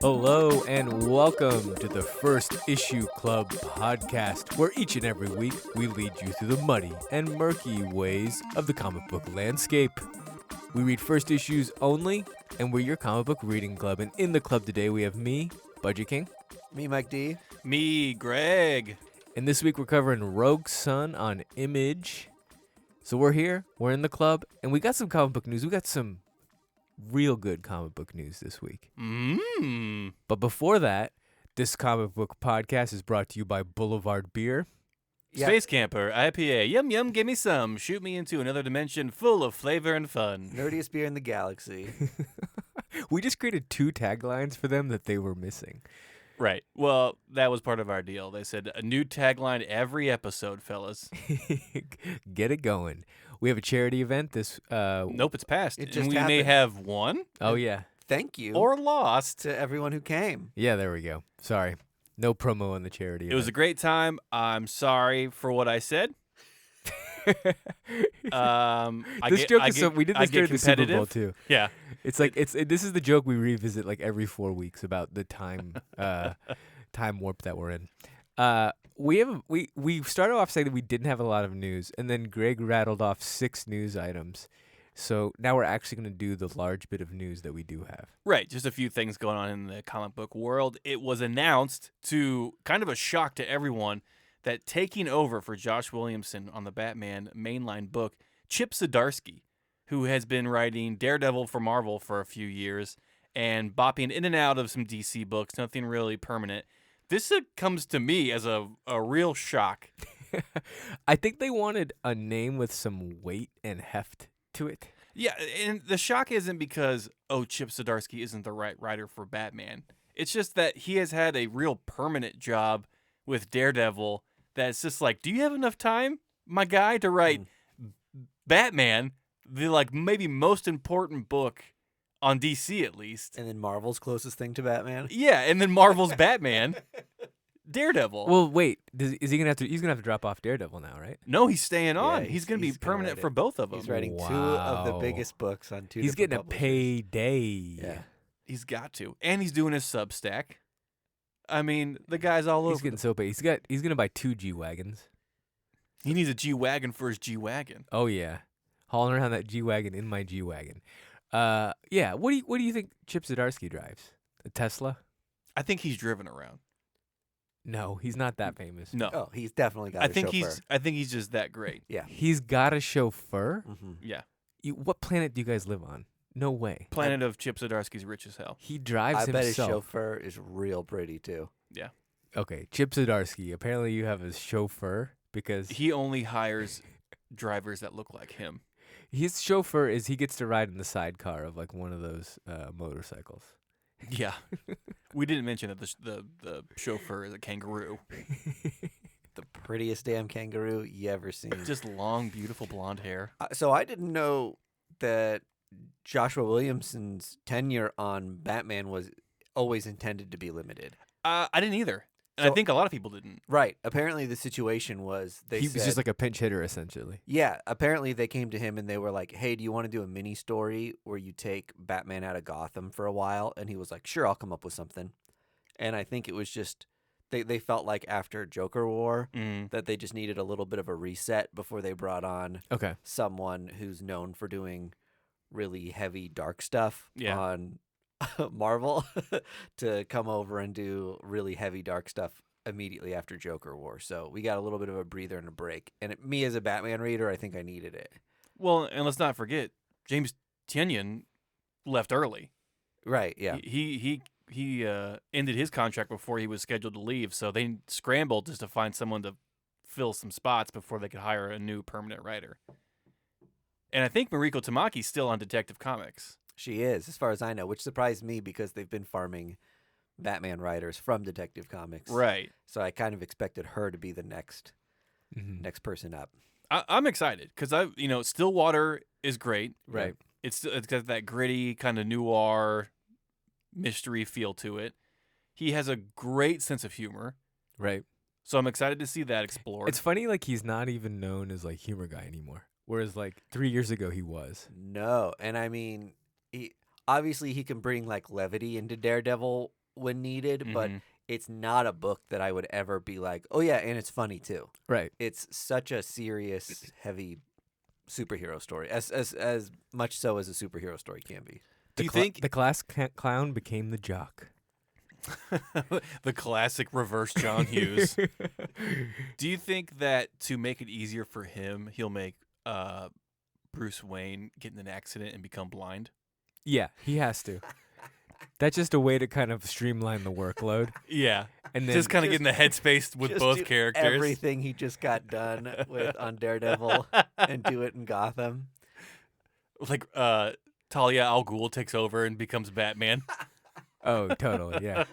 Hello and welcome to the First Issue Club podcast, where each and every week we lead you through the muddy and murky ways of the comic book landscape. We read first issues only, and we're your comic book reading club. And in the club today we have me, Budget King. Me, Mike D. Me, Greg. And this week we're covering Rogue Sun on Image. So we're here, we're in the club, and we got some comic book news. We got some real good comic book news this week. But before that, this comic book podcast is brought to you by Boulevard Beer. Space Camper, IPA, yum yum, give me some. Shoot me into another dimension full of flavor and fun. Nerdiest beer in the galaxy. We just created 2 taglines for them that they were missing. Right. Well, that was part of our deal. They said a new tagline every episode, fellas. Get it going. We have a charity event this Nope, it's passed. It And just we may happened. have won Oh yeah. Thank you or lost. to everyone who came. Yeah, there we go. Sorry. No promo on the charity It was a event. great time. I'm sorry for what I said. This joke is so we did this during the Super Bowl competitive. too. Yeah. It's like this is the joke we revisit like every 4 weeks about the time time warp that we're in. We started off saying that we didn't have a lot of news, and then Greg rattled off 6 news items. So now we're actually going to do the large bit of news that we do have. Right, just a few things going on in the comic book world. It was announced, to kind of a shock to everyone, that taking over for Josh Williamson on the Batman mainline book, Chip Zdarsky, who has been writing Daredevil for Marvel for a few years and bopping in and out of some DC books, nothing really permanent. This comes to me as a real shock. I think they wanted a name with some weight and heft to it. Yeah, and the shock isn't because, Chip Zdarsky isn't the right writer for Batman. It's just that he has had a real permanent job with Daredevil that's just like, do you have enough time, my guy, to write Batman, the maybe most important book on DC at least? And then Marvel's closest thing to Batman. Yeah, and then Marvel's Batman, Daredevil. Well, wait, is he gonna have to? He's gonna have to drop off Daredevil now, right? No, he's staying on. Yeah, he's going to be he's gonna permanent write for it. both of them. He's writing 2 of the Wow. biggest books on 2 He's different getting a publishers. payday. Yeah. He's got to. And he's doing his Substack. I mean, the guy's all He's over. getting so paid. He's gonna buy 2 G-Wagons. He needs a G-Wagon for his G-Wagon. Oh yeah, hauling around that G-Wagon in my G-Wagon. Yeah. What do you think Chip Zdarsky drives? A Tesla? I think he's driven around. No, he's not that famous. No. Oh, he's definitely got I a think chauffeur. I think he's just that great. Yeah. He's got a chauffeur. Mm-hmm. Yeah. What planet do you guys live on? No way. Planet of Chip Zdarsky's rich as hell. He drives I bet his himself. chauffeur is real pretty, too. Yeah. Okay, Chip Zdarsky. Apparently, you have a chauffeur because He only hires drivers that look like him. his chauffeur he gets to ride in the sidecar of like one of those motorcycles. Yeah. We didn't mention that the chauffeur is a kangaroo. The prettiest damn kangaroo you ever seen. Just long, beautiful blonde hair. So I didn't know that Joshua Williamson's tenure on Batman was always intended to be limited. I didn't either. And I So- think a lot of people didn't. Right. Apparently the situation was He was just like a pinch hitter essentially. yeah, apparently they came to him and they were like, "Hey, do you want to do a mini story where you take Batman out of Gotham for a while?" And he was like, "Sure, I'll come up with something." And I think it was just they felt like after Joker War that they just needed a little bit of a reset before they brought on Okay. someone who's known for doing really heavy dark stuff Yeah. on Marvel to come over and do really heavy dark stuff immediately after Joker War. So we got a little bit of a breather and a break. And me as a Batman reader, I think I needed it. Well, and let's not forget, James Tynion left early. Right, yeah. He ended his contract before he was scheduled to leave, so they scrambled just to find someone to fill some spots before they could hire a new permanent writer. And I think Mariko Tamaki's still on Detective Comics. She is, as far as I know, which surprised me because they've been farming Batman writers from Detective Comics. Right. So I kind of expected her to be the next Mhm. person up. I'm excited because Stillwater is great. Right. It's got that gritty kind of noir mystery feel to it. He has a great sense of humor. Right. So I'm excited to see that explored. It's funny, like he's not even known as like humor guy anymore. Whereas like 3 years ago he was. No, and I mean, obviously he can bring like levity into Daredevil when needed, but Mhm. it's not a book that I would ever be like, oh yeah, and it's funny too. Right. It's such a serious, heavy superhero story, as much so as a superhero story can be. Do you think the class clown became the jock? the classic reverse John Hughes? Do you think that to make it easier for him, he'll make Bruce Wayne get in an accident and become blind? Yeah, he has to. That's just a way to kind of streamline the workload. Yeah. And then Just kind of get in the headspace with Just both do characters. everything he just got done with on Daredevil and do it in Gotham. Like Talia al Ghul takes over and becomes Batman. oh, totally, yeah.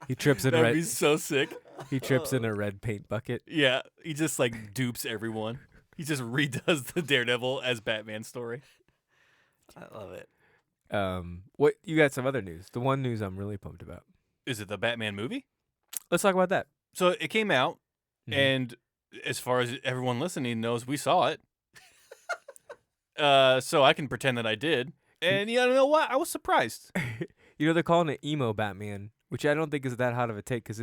He trips in That'd red. be so sick. He trips in a red paint bucket. Yeah, he just like dupes everyone. He just redoes the Daredevil as Batman story. I love it. What you got? Some other news. The one news I'm really pumped about. Is it the Batman movie? Let's talk about that. So it came out, Mhm. and as far as everyone listening knows, we saw it. So I can pretend that I did. And you know what? I was surprised. You know, they're calling it emo Batman, which I don't think is that hot of a take because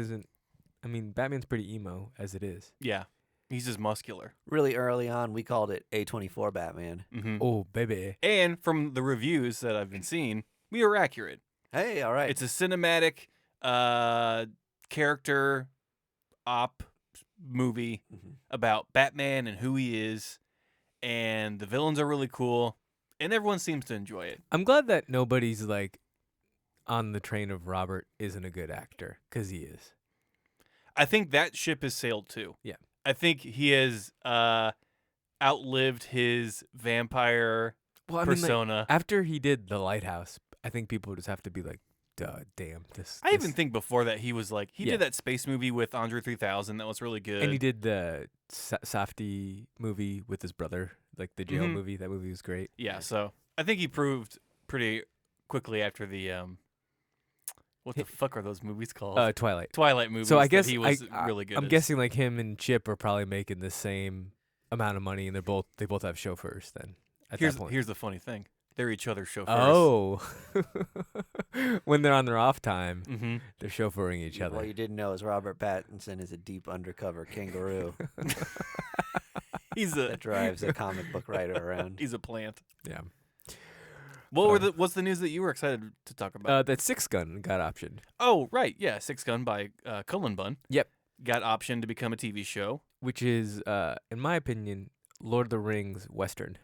Batman's pretty emo as it is. Yeah, he's just muscular. Really early on, we called it A24 Batman. Hmm. Oh, baby. And from the reviews that I've been seeing, we were accurate. Hey, all right. It's a cinematic character op movie Mhm. about Batman and who he is, and the villains are really cool, and everyone seems to enjoy it. I'm glad that nobody's like on the train of Robert isn't a good actor because he is. I think that ship has sailed too. Yeah. I think he has outlived his vampire Well, I mean, like, persona. after he did The Lighthouse, I think people just have to be like, duh, damn, this. I even this- think before that he was like he Yeah. did that space movie with Andre 3000 that was really good. And he did the Safdie movie with his brother, like the jail Mhm. movie. That movie was great. Yeah, so I think he proved pretty quickly after the what the fuck are those movies called? Twilight. Twilight movies. So I that guess he was really good. I'm as. guessing like him and Chip are probably making the same amount of money, and they both have chauffeurs. Then at Here's that point. here's the funny thing: they're each other's chauffeurs. Oh, when they're on their off time, Mm-hmm. they're chauffeuring each other. What you didn't know is Robert Pattinson is a deep undercover kangaroo He's a that drives a comic book writer around. he's a plant. Yeah. What's the news that you were excited to talk about? That Six Gun got optioned. Oh, right, yeah, Six Gun by Cullen Bunn. Yep. Got optioned to become a TV show. Which is, in my opinion, Lord of the Rings Western.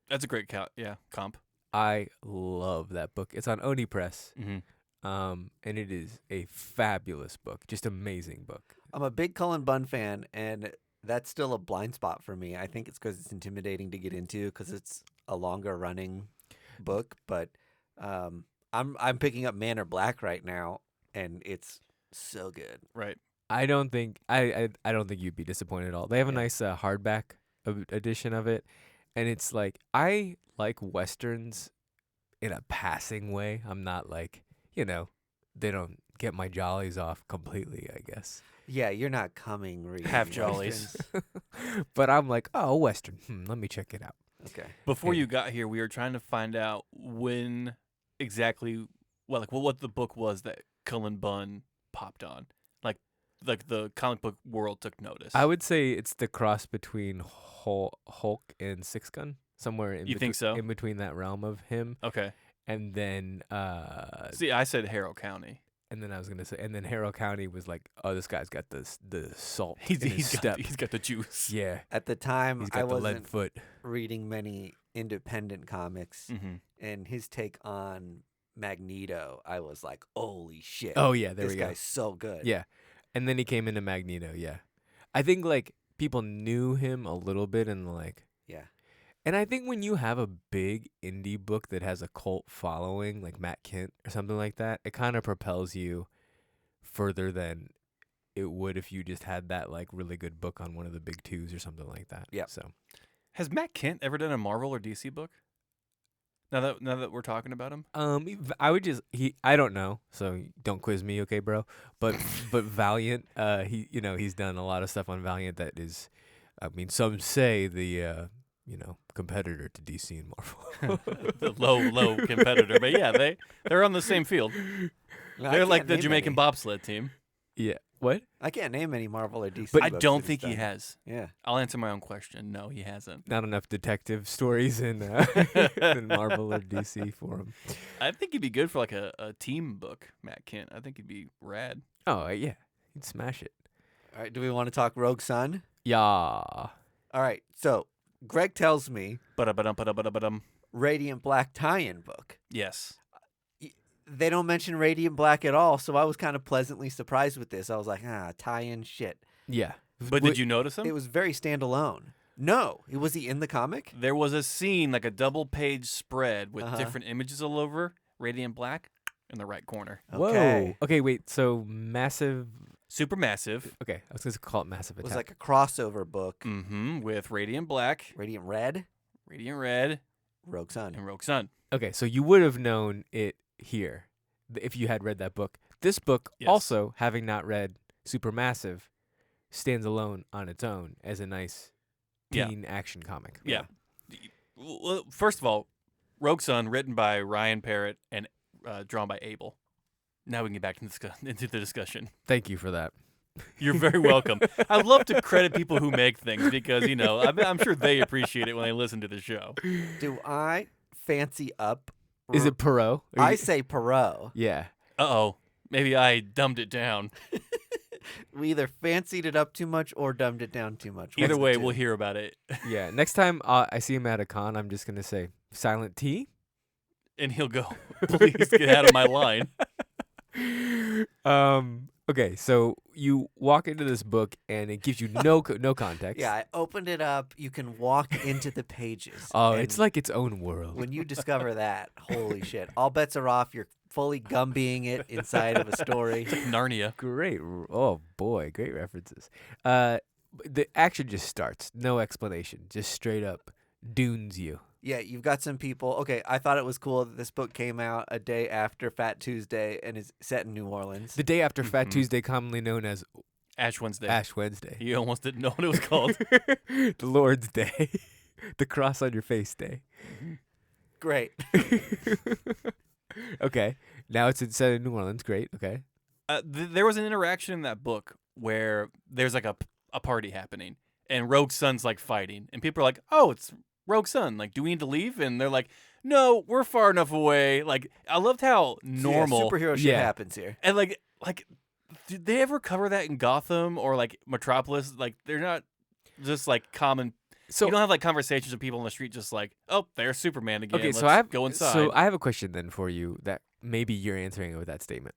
That's a great comp. I love that book. It's on Oni Press, Mm-hmm. and it is a fabulous book, just amazing book. I'm a big Cullen Bunn fan, and that's still a blind spot for me. I think it's because it's intimidating to get into because it's a longer running book. But I'm picking up Man or Black right now, and it's so good. Right. I don't think I don't think you'd be disappointed at all. They have a Yeah. nice hardback edition of it, and it's like I like westerns in a passing way. I'm not like they don't get my jollies off completely, I guess. Yeah, you're not coming reading Half jollies. westerns. But I'm like, oh, Western. Let me check it out. Okay. Before Yeah. you got here, we were trying to find out when exactly, what the book was that Cullen Bunn popped on. Like the comic book world took notice. I would say it's the cross between Hulk and Six Gun, somewhere in You think so? in between that realm of him, Okay. and then See, I said Harrow County. and then I was gonna say, and then Harrow County was like, oh, this guy's got the salt He's in his step. he's got the juice. Yeah, At the time, he's I got the lead wasn't foot. reading many independent comics, Mm-hmm. and his take on Magneto, I was like, holy shit. Oh yeah, there this we go. guy's so good. Yeah, and then he came into Magneto. Yeah, I think like people knew him a little bit, and like, Yeah. and I think when you have a big indie book that has a cult following, like Matt Kent or something like that, it kind of propels you further than it would if you just had that like really good book on one of the big twos or something like that. Yep. So Has Matt Kent ever done a Marvel or DC book? Now that we're talking about him, I would just I don't know, so don't quiz me, okay, bro. But Valiant, he's done a lot of stuff on Valiant that is, I mean, some say the competitor to DC and Marvel. the low competitor, but yeah, they're on the same field. They're like the Jamaican bobsled team. Yeah. What? I can't name any Marvel or DC. But I books don't that think he's he done. has. Yeah. I'll answer my own question. No, he hasn't. Not enough detective stories in Marvel or DC for him. I think he'd be good for like a team book, Matt Kent. I think he'd be rad. Oh yeah, he'd smash it. All right. Do we want to talk Rogue Sun? Yeah. All right. So Greg tells me Ba-da-ba-dum. Radiant Black tie-in book. Yes. They don't mention Radiant Black at all, so I was kind of pleasantly surprised with this. I was like, tie-in shit. Yeah. But did you notice him? It was very standalone. No, was he in the comic? There was a scene, like a double-page spread with Uh-huh. different images all over. Radiant Black in the right corner. Okay. Whoa. Okay, wait. So massive. Super massive. Okay, I was going to call it Massive It Attack. was like a crossover book. Mm-hmm. With Radiant Black, Radiant Red, Radiant Red, Rogue Sun. and Rogue Sun. Okay, so you would have known it here if you had read that book. This book, Yes. also having not read Supermassive, stands alone on its own as a nice Yeah. teen action comic. Yeah. Well, first of all, Rogue Sun, written by Ryan Parrott and drawn by Abel. Now we can get back into the discussion. Thank you for that. You're very welcome. I love to credit people who make things because, I'm sure they appreciate it when they listen to the show. Do I fancy up? Is it Perot? I say Perot. Yeah. Uh-oh. Maybe I dumbed it down. We either fancied it up too much or dumbed it down too much. Either What's the way, two? we'll hear about it. Yeah. Next time I see him at a con, I'm just going to say, Silent T? And he'll go, please get out of my line. Okay, so you walk into this book and it gives you no context. Yeah, I opened it up. You can walk into the pages. Oh, and it's like its own world. when you discover that, holy shit! All bets are off. You're fully Gumbying it inside of a story. Narnia. Great. Oh boy, great references. The action just starts. No explanation. Just straight up dunes you. Yeah, you've got some people. Okay, I thought it was cool that this book came out a day after Fat Tuesday and is set in New Orleans. The day after Fat Mhm. Tuesday, commonly known as Ash Wednesday. Ash Wednesday. You almost didn't know what it was called. The Lord's Day. The cross on your face day. Great. Okay. Now it's set in New Orleans. Great. Okay. There was an interaction in that book where there's like a party happening and Rogue Sun's like fighting and people are like, oh, it's Rogue Sun. Like, do we need to leave? And they're like, no, we're far enough away. Like, I loved how normal So superhero shit Yeah. happens here. and like did they ever cover that in Gotham or like Metropolis? Like, they're not just like common. So You don't have like conversations with people on the street just like, oh, there's Superman again. okay, Let's so I have go inside. So I have a question then for you that maybe you're answering it with that statement.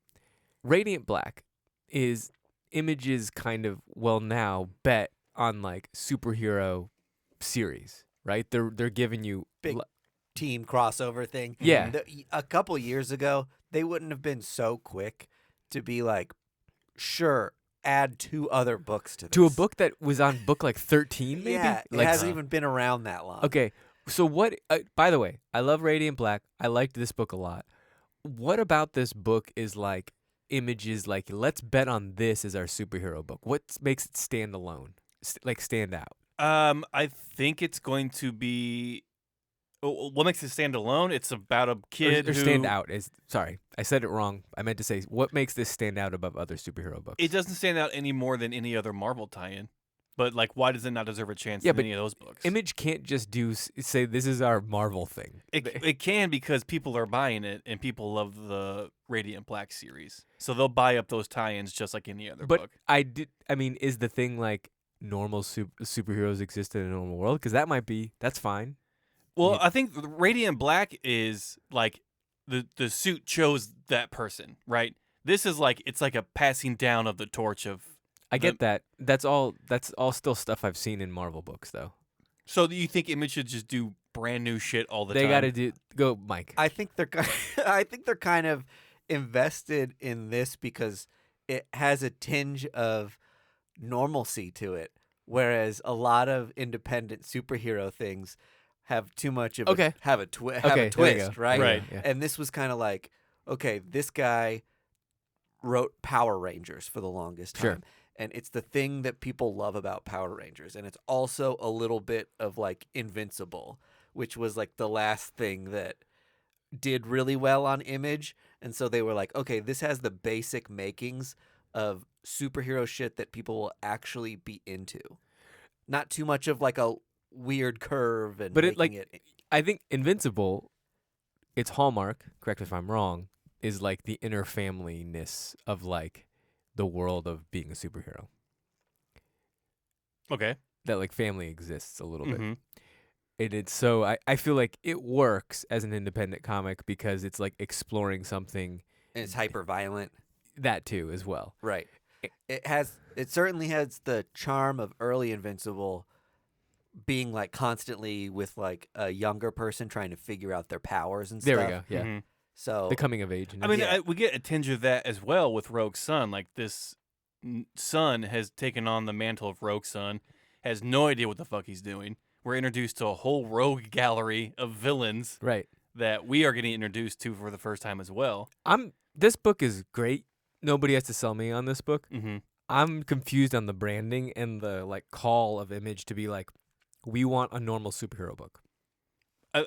Radiant Black is Image's kind of now bet on like superhero series, right? They're giving you Big team crossover thing. Yeah. A couple years ago, they wouldn't have been so quick to be like, sure, add 2 other books to this. to a book that was on book like 13 maybe. Yeah, it like, hasn't even been around that long. Okay, so what? By the way, I love Radiant Black. I liked this book a lot. What about this book is like Images like let's bet on this as our superhero book? What makes it stand alone? Stand out? I think it's going to be. What makes it stand alone? It's about a kid or who stand out is sorry, I said it wrong. I meant to say what makes this stand out above other superhero books. It doesn't stand out any more than any other Marvel tie-in. But like, why does it not deserve a chance Yeah, in but any of those books? Image can't just say this is our Marvel thing. It can because people are buying it and people love the Radiant Black series, so they'll buy up those tie-ins just like any other But book. I mean, is the thing like normal superheroes exist in a normal world? Because that's fine. Well, Yeah. I think the Radiant Black is like the suit chose that person, right? This is like it's like a passing down of the torch of. I get that. That's all still stuff I've seen in Marvel books, though. So do you think Image should just do brand new shit all the time? They got to go, Mike. I think they're I think they're kind of invested in this because it has a tinge of normalcy to it, whereas a lot of independent superhero things have too much of Okay. have a twist, Okay, there you go. right? Right. Yeah. And this was kind of like, okay, this guy wrote Power Rangers for the longest time. Sure. And it's the thing that people love about Power Rangers. And it's also a little bit of like Invincible, which was like the last thing that did really well on Image, and so they were like, okay, this has the basic makings of superhero shit that people will actually be into. Not too much of like a weird curve and But it making like it. I think Invincible, its hallmark, correct me if I'm wrong, is like the inner family-ness of like the world of being a superhero. Okay. That like family exists a little bit. Mm-hmm. It's so I feel like it works as an independent comic because it's like exploring something And it's hyper violent. that too as well. Right. I- It certainly has the charm of early Invincible being like constantly with like a younger person trying to figure out their powers and There stuff. we go. Yeah. Mm-hmm. So The coming of age. I mean, Yeah. we get a tinge of that as well with Rogue Sun. Like this son has taken on the mantle of Rogue Sun, has no idea what the fuck he's doing. We're introduced to a whole rogue gallery of villains right. that we are getting introduced to for the first time as well. This book is great. Nobody has to sell me on this book. Mm-hmm. I'm confused on the branding and the like call of Image to be like, we want a normal superhero book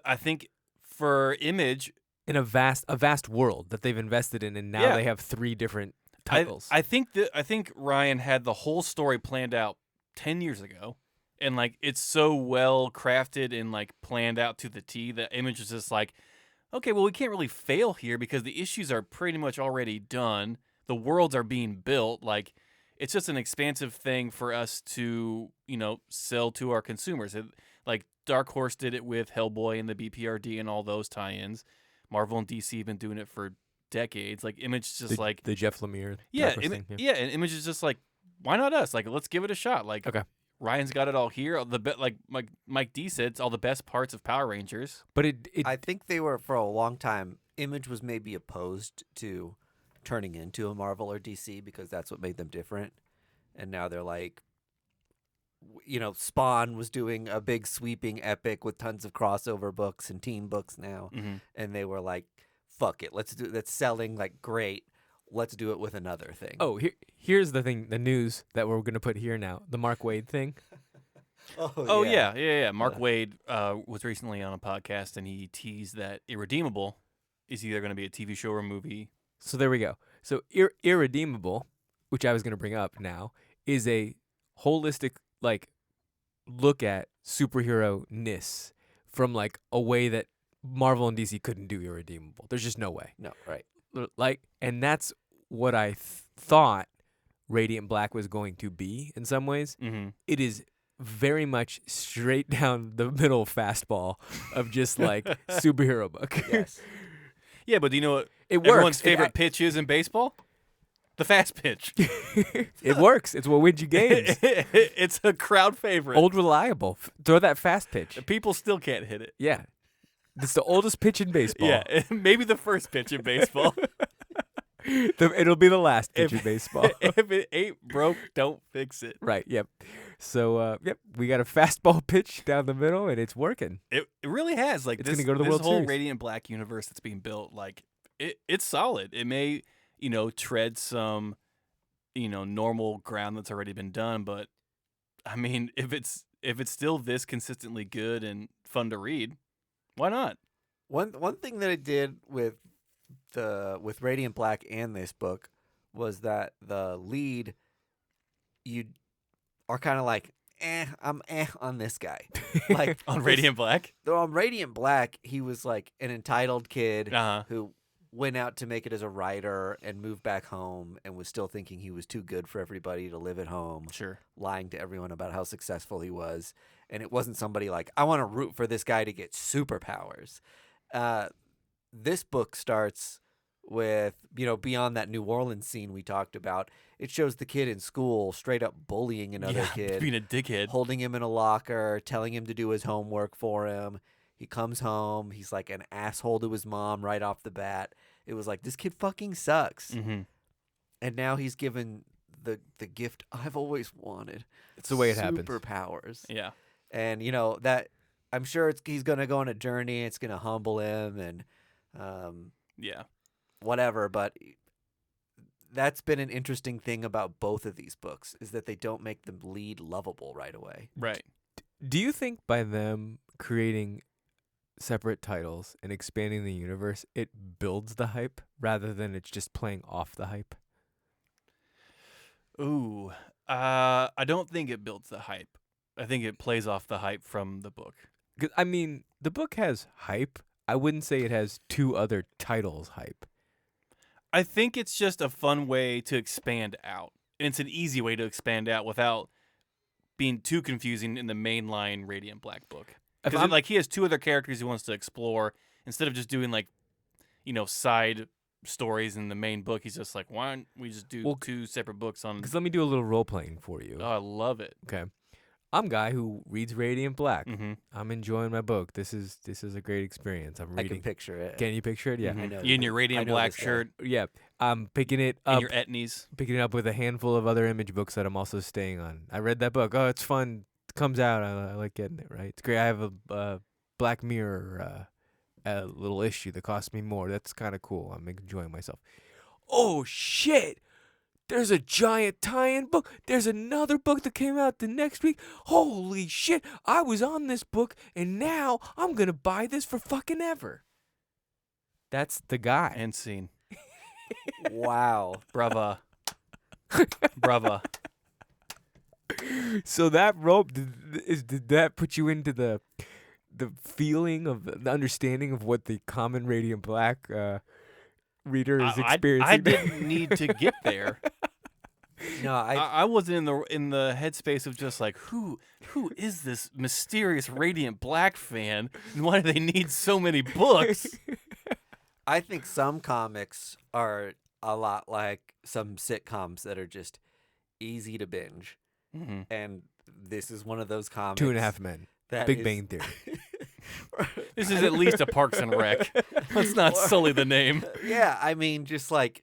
I think for Image, in a vast world that they've invested in, and now Yeah. they have 3 different titles. I think Ryan had the whole story planned out 10 years ago, and like it's so well crafted and like planned out to the T that Image is just like, okay, well we can't really fail here because the issues are pretty much already done. The worlds are being built. Like it's just an expansive thing for us to sell to our consumers. Like Dark Horse did it with Hellboy and the BPRD and all those tie-ins. Marvel and DC have been doing it for decades. Like Image is just like the Jeff Lemire. yeah, Dark Horse thing, yeah, and Image is just like, why not us? Like, let's give it a shot. Like, Okay. Ryan's got it all here. Like Mike D said, it's all the best parts of Power Rangers. But it I think they were for a long time. Image was maybe opposed to turning into a Marvel or DC because that's what made them different. And now they're like, Spawn was doing a big sweeping epic with tons of crossover books and team books now, Mm-hmm. and they were like, "Fuck it, let's do that's selling like great. Let's do it with another thing." here's the thing, the news that we're gonna put here now, the Mark Waid thing. Oh yeah. Mark Waid was recently on a podcast and he teased that Irredeemable is either going to be a TV show or a movie. So there we go. So Irredeemable, which I was gonna bring up now, is a holistic like look at superhero-ness from like a way that Marvel and DC couldn't do Irredeemable. There's just no way. No, right. Like, and that's what I thought Radiant Black was going to be in some ways. Mm-hmm. It is very much straight down the middle fastball of just like superhero book. Yes. Yeah, but do you know what It everyone's works. favorite pitch is in baseball? The fast pitch. It works. It's what wins you games. It's a crowd favorite. Old reliable. Throw that fast pitch. People still can't hit it. Yeah. It's the oldest pitch in baseball. Yeah, maybe the first pitch in baseball. It'll be the last pitch in baseball. If it ain't broke, don't fix it. Right. Yep. So, we got a fastball pitch down the middle, and it's working. It really has. Like It's this, gonna go to the this World whole Series. Radiant Black universe that's being built, like it's solid. It may, tread some, normal ground that's already been done, but I mean, if it's still this consistently good and fun to read, why not? One thing that I did with Radiant Black and this book was that the lead, you are kind of like, I'm on this guy. Like On this- Radiant Black? Though on Radiant Black, he was like an entitled kid Uh-huh. who went out to make it as a writer and moved back home and was still thinking he was too good for everybody to live at home, Sure. lying to everyone about how successful he was. And it wasn't somebody like, I want to root for this guy to get superpowers. This book starts with, beyond that New Orleans scene we talked about, it shows the kid in school straight up bullying another kid, being a dickhead. holding him in a locker, telling him to do his homework for him. He comes home. He's like an asshole to his mom right off the bat. It was like, this kid fucking sucks. Mm-hmm. And now he's given the gift I've always wanted. It's the way it happens. Superpowers. Yeah. And, that I'm sure he's going to go on a journey. It's going to humble him and Yeah. whatever. But that's been an interesting thing about both of these books is that they don't make the lead lovable right away. Right. Do you think by them creating separate titles and expanding the universe, it builds the hype rather than it's just playing off the hype? Ooh, I don't think it builds the hype. I think it plays off the hype from the book. 'Cause, I mean, the book has hype. I wouldn't say it has two other titles hype. I think it's just a fun way to expand out. And it's an easy way to expand out without being too confusing in the mainline Radiant Black book. If Because I'm- like he has two other characters he wants to explore instead of just doing like, side stories in the main book. He's just like, why don't we just do two separate books on? Because let me do a little role playing for you. Oh, I love it. Okay. I'm a guy who reads Radiant Black. Mm-hmm. I'm enjoying my book. This is a great experience. I'm I reading. can picture it. Can you picture it? Yeah. I know. You in your I Radiant know Black this guy. shirt Yeah. I'm picking it and up. your etnies. Picking it up with a handful of other Image books that I'm also staying on. I read that book. Oh, it's fun. It comes out. I like getting it, right? It's great. I have a Black Mirror a little issue that cost me more. That's kind of cool. I'm enjoying myself. Oh, shit. There's a giant tie-in book. There's another book that came out the next week. Holy shit. I was on this book, and now I'm going to buy this for fucking ever. That's the guy. And scene. Wow. Brava. Brava. So that rope, did that put you into the feeling of the understanding of what the common Radiant Black reader is experiencing? I didn't need to get there. No, I wasn't in the headspace of just like who is this mysterious Radiant Black fan and why do they need so many books? I think some comics are a lot like some sitcoms that are just easy to binge, Mm-hmm. and this is one of those comics. 2.5 Men. that Big is- Bang Theory. This is at least a Parks and Rec. Let's not sully the name. Yeah, I mean, just like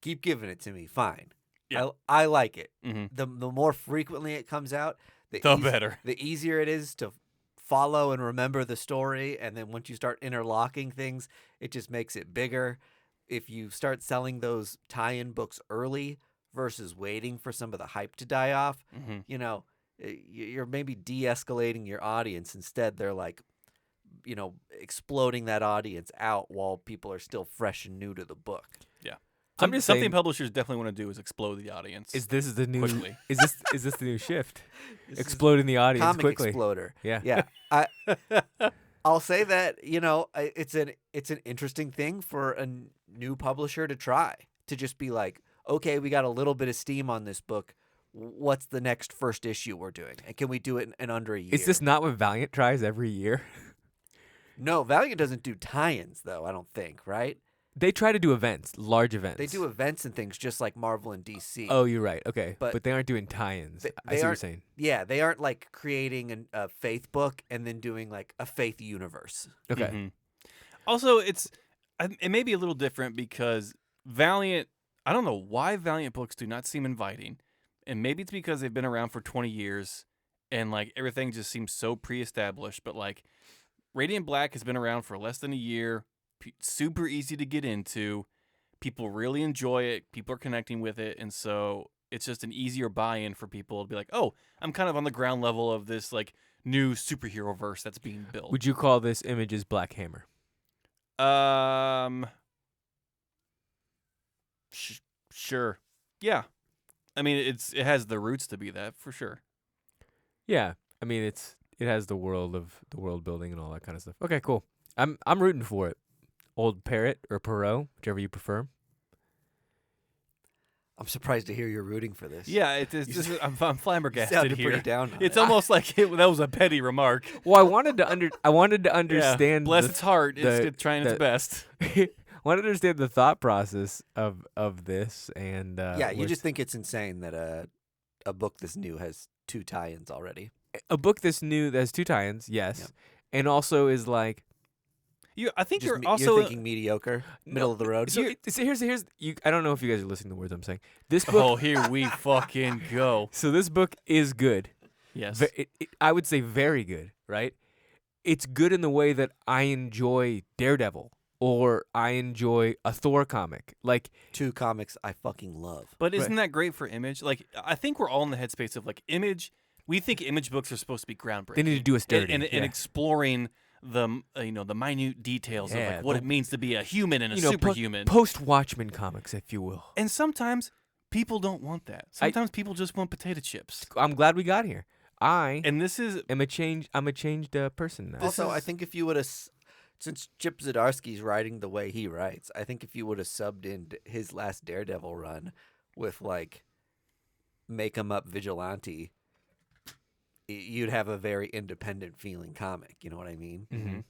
keep giving it to me. Fine. Yeah. I like it. Mm-hmm. The more frequently it comes out, The eas- better. The easier it is to follow and remember the story, and then once you start interlocking things, it just makes it bigger. If you start selling those tie-in books early versus waiting for some of the hype to die off, Mm-hmm. you're maybe de-escalating your audience. Instead, they're like, exploding that audience out while people are still fresh and new to the book. I'm just something saying- publishers definitely want to do is explode the audience. Is this the new? Quickly. Is this the new shift? This is Exploding the audience Comic quickly. exploder. Yeah. Yeah. I'll say that, it's an interesting thing for a new publisher to try, to just be like, okay, we got a little bit of steam on this book. What's the next first issue we're doing? And can we do it in under a year? Is this not what Valiant tries every year? No, Valiant doesn't do tie-ins though, I don't think, right? They try to do events, large events. They do events and things just like Marvel and DC. Oh, you're right. Okay, But but they aren't doing tie-ins. they I see what you're aren't- saying. Yeah, they aren't like creating a faith book and then doing like a faith universe. Okay. Mhm. Also, it may be a little different because Valiant. I don't know why Valiant books do not seem inviting, and maybe it's because they've been around for 20 years, and like everything just seems so pre-established. But like Radiant Black has been around for less than a year. Super easy to get into. People really enjoy it. People are connecting with it, and so it's just an easier buy-in for people to be like, "Oh, I'm kind of on the ground level of this like new superhero verse that's being built." Would you call this Image's Black Hammer? Sure. Yeah. I mean, it has the roots to be that for sure. Yeah. I mean, it has the world building and all that kind of stuff. Okay, cool. I'm rooting for it. Old Parrott or Perot, whichever you prefer. I'm surprised to hear you're rooting for this. Yeah, I'm You flabbergasted sounded here. pretty down on It's it. almost like that was a petty remark. Well, I wanted to understand. Bless the- its heart. the- It's trying the- its best. wanted to understand the thought process of this and. Yeah, you was- just think it's insane that a book this new has 2 tie-ins already. a book this new that has 2 tie-ins, yes, Yep. and also is like. I think Just you're me- also thinking mediocre, middle of the road. So, here's you. I don't know if you guys are listening to the words I'm saying. This book. Oh, here we fucking go. So this book is good. Yes. I would say very good, right? It's good in the way that I enjoy Daredevil or I enjoy a Thor comic. Like, 2 comics I fucking love. But isn't that great for Image? Like, I think we're all in the headspace of like Image. We think Image books are supposed to be groundbreaking. they need to do us dirty. and yeah. exploring the minute details of Yeah, like what the- it means to be a human and a You know, superhuman. post-Watchmen comics, if you will. And sometimes people don't want that. Sometimes people just want potato chips. I'm glad we got here. I And this is am a changed person now. Also, I is- think if you would have, since Chip Zdarsky's writing the way he writes, I think if you would have subbed in his last Daredevil run with like make 'em up vigilante, you'd have a very independent feeling comic. You know what I mean? Mhm.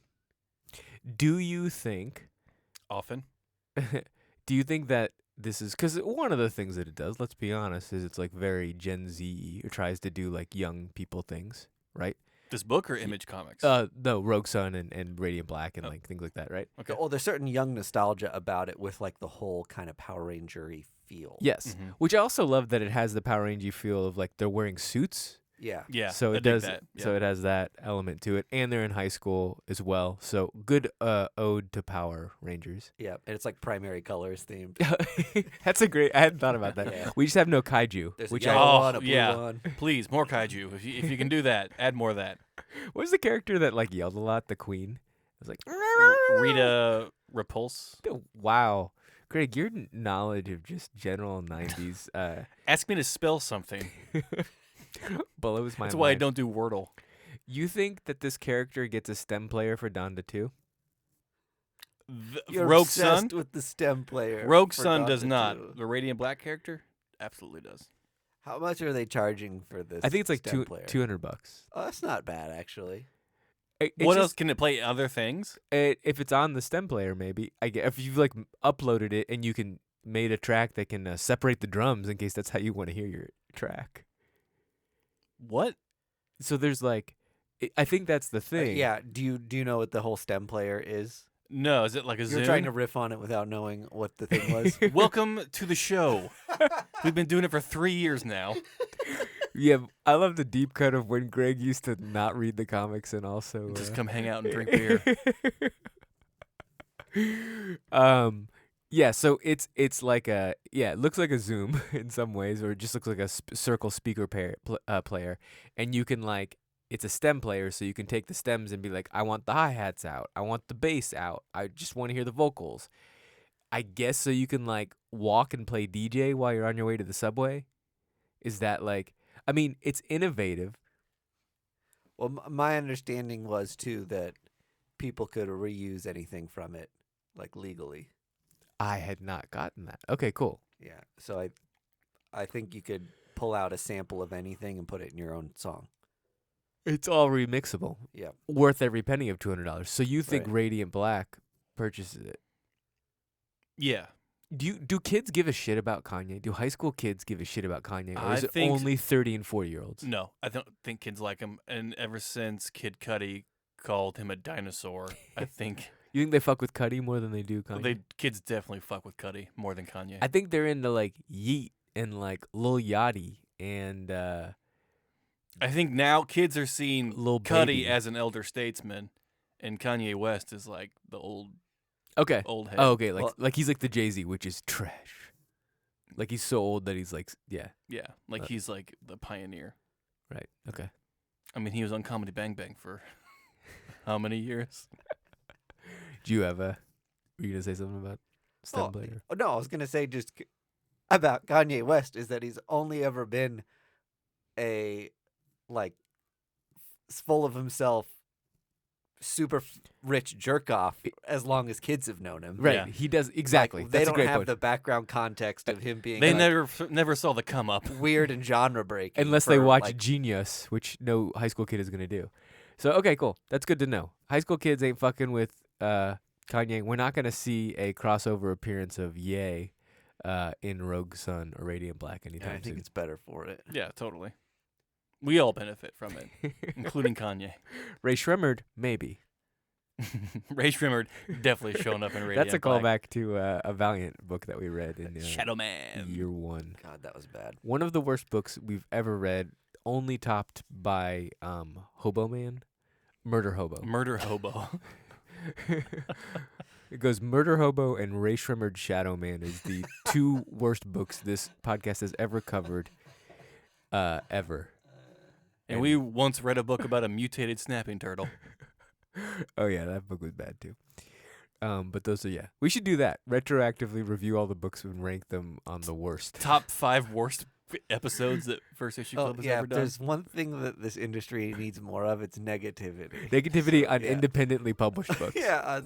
Do you think? often. Do you think that this is because one of the things that it does? Let's be honest, is it's like very Gen Z. It tries to do like young people things, right? This book or Image Comics? No, Rogue Sun and Radiant Black and Oh. like things like that, right? Okay. Well, there's certain young nostalgia about it with like the whole kind of Power Ranger-y feel. Yes, Mhm. which I also love that it has the Power Ranger feel of like they're wearing suits. Yeah. Yeah. So I it dig does. that. So Yeah. it has that element to it, and they're in high school as well. So good ode to Power Rangers. Yeah. And it's like primary colors themed. That's a great. I hadn't thought about that. Yeah. We just have no kaiju. There's Which a yellow Oh, one, a blue yeah. one. Please, more kaiju. If you can do that, add more of that. what was the character that like yelled a lot? The Queen. It was like Rita Repulse. Wow, Greg, your knowledge of just general '90s Ask me to spell something. blows my That's mind. why I don't do Wordle. You think that this character gets a STEM player for Donda 2? You're Rogue obsessed Sun. with the STEM player. Rogue for Sun does Donda not. 2. The Radiant Black character absolutely does. How much are they charging for this? I think it's like STEM player? $200. Oh, that's not bad actually. What else can it play? Other things? If it's on the STEM player, maybe if you've like uploaded it and you can made a track that can separate the drums in case that's how you want to hear your track. What? So there's like, I think that's the thing. Yeah. Do you know what the whole STEM player is? No, is it like a You're Zune? trying to riff on it without knowing what the thing was. Welcome to the show. We've been doing it for 3 years now. Yeah, I love the deep cut of when Greg used to not read the comics and also Just come hang out and drink beer. Yeah, so it's like it looks like a Zoom in some ways, or it just looks like a circle speaker player, and you can like it's a stem player, so you can take the stems and be like, I want the hi-hats out, I want the bass out, I just want to hear the vocals. I guess so you can like walk and play DJ while you're on your way to the subway. Is that like? I mean, it's innovative. Well, my understanding was too that people could reuse anything from it, like legally. I had not gotten that. Okay, cool. Yeah. So I think you could pull out a sample of anything and put it in your own song. It's all remixable. Yeah. Worth every penny of $200. So you think Right. Radiant Black purchases it? Yeah. Do kids give a shit about Kanye? Do high school kids give a shit about Kanye, or I is it think- only 30 and 40-year-olds? No, I don't think kids like him. And ever since Kid Cudi called him a dinosaur, I think You think they fuck with Cudi more than they do Kanye? kids definitely fuck with Cudi more than Kanye. I think they're into like Yeet and like Lil Yachty and I think now kids are seeing Lil Cudi Baby. as an elder statesman, and Kanye West is like the old Okay. head. Oh, okay. Like Well- like he's like the Jay-Z, which is trash. Like he's so old that he's like, yeah, Yeah, like he's like the pioneer. right. Okay. I mean, he was on Comedy Bang Bang for how many years? Do you have a? Were you gonna say something about STEM Oh, player? Oh, no, I was gonna say just about Kanye West is that he's only ever been a like full of himself, super rich jerk off as long as kids have known him. Right. Yeah. He does exactly. Like, they That's don't a great have point. the background context of him being They like, never saw the come up. weird and genre breaking. Unless they for, watch like, Genius, which no high school kid is gonna do. So okay, cool. That's good to know. High school kids ain't fucking with Kanye. We're not gonna see a crossover appearance of Ye in Rogue Sun or Radiant Black yeah, anytime I think soon. it's better for it. Yeah, totally. We all benefit from it, including Kanye. Ray Shremmerd, maybe. Ray Shrimmer definitely showing up in Radio. That's a callback to a Valiant book that we read in Shadow Man. year one. God, that was bad. One of the worst books we've ever read, only topped by Hobo Man, Murder Hobo. Murder Hobo. It goes Murder Hobo and Ray Shrimmered Shadow Man is the two worst books this podcast has ever covered, ever. And we once read a book about a mutated snapping turtle. Oh yeah, that book was bad too. But those are we should do that. Retroactively review all the books and rank them on the worst. Top 5 worst episodes that First Issue Club has yeah, ever if done. there's one thing that this industry needs more of, it's negativity. Negativity on yeah. independently published books. Yeah,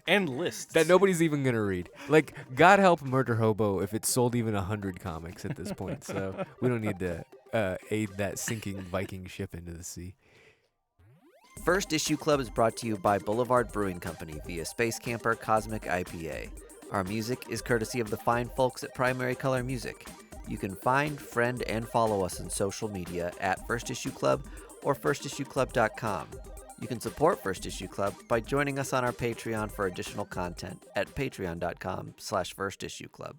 And lists. That nobody's even gonna read. Like, God help Murder Hobo if it sold even 100 comics at this point. So we don't need to aid that sinking Viking ship into the sea. First Issue Club is brought to you by Boulevard Brewing Company via Space Camper Cosmic IPA. Our music is courtesy of the fine folks at Primary Color Music. You can find, friend, and follow us on social media at First Issue Club or firstissueclub.com. You can support First Issue Club by joining us on our Patreon for additional content at patreon.com/firstissueclub.